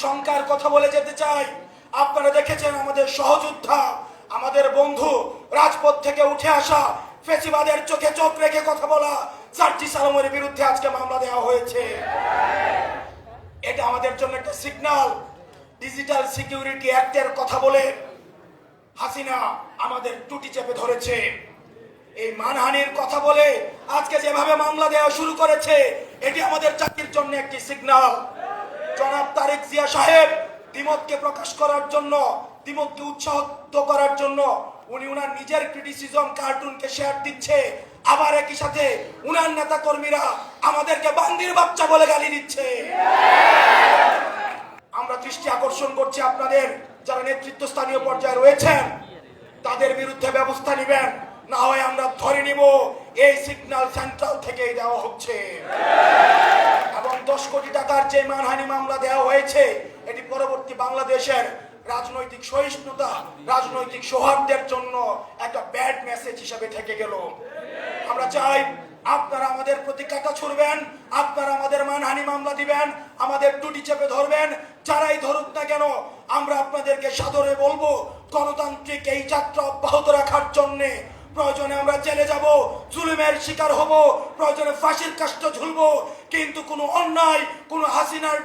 শঙ্কার কথা বলে যেতে চাই। আপনারা দেখেছেন আমাদের সহযোদ্ধা, আমাদের বন্ধু, রাজপথ থেকে উঠে আসা ফেসিবাদের চোখে চোখ রেখে কথা বলা সার্জিস আলমের বিরুদ্ধে আজকে মামলা দেওয়া হয়েছে। এটা আমাদের জন্য একটা সিগন্যাল। ডিজিটাল সিকিউরিটি অ্যাক্টের কথা বলে হাসিনা আমাদের টুটি চেপে ধরেছে। এই মানহানির কথা বলে আজকে যেভাবে মামলা দেওয়া শুরু করেছে, এটি আমাদের জাতির জন্য একটি সিগন্যাল। জনাব তারেক জিয়া সাহেব দ্বিমতকে প্রকাশ করার জন্য, দ্বিমতকে উৎসাহিত করার জন্য উনি উনার নিজের ক্রিটিসিজম কার্টুনকে শেয়ার দিচ্ছে, আবার একই সাথে উনার নেতা কর্মীরা আমাদেরকে বান্দির বাচ্চা বলে গালি দিচ্ছে। আমরা দৃষ্টি আকর্ষণ করছি আপনাদের যারা নেতৃত্বস্থানীয় পর্যায়ে রয়েছেন, তাদের বিরুদ্ধে ব্যবস্থা নেবেন, না হয় আমরা ধরে নিব এই সিগন্যাল সেন্ট্রাল থেকেই দেওয়া হচ্ছে। এবং 10 কোটি টাকার যে মানহানি মামলা দেওয়া হয়েছে, এটি পরবর্তী বাংলাদেশের রাজনৈতিক সহিষ্ণুতা, রাজনৈতিক সৌহার্দ্যের জন্য একটা ব্যাড মেসেজ হিসেবে থেকে গেল। আমরা চাই আপনারা আমাদের প্রতি কাঁটা ছুড়বেন, আপনারা আমাদের মানহানি মামলা দিবেন, আমাদের টুটি চেপে ধরবেন, যারাই ধরুক না কেন আমরা আপনাদেরকে সাদরে বলবো গণতান্ত্রিক এই যাত্রা অব্যাহত রাখার জন্য প্রয়োজনে আমরা জেলে যাব, জুলুমের শিকার হব, প্রয়োজনে ফাঁসির কাষ্ঠ ঝুলবো, কিন্তু কোনো অন্যায়, কোনো হাসিনার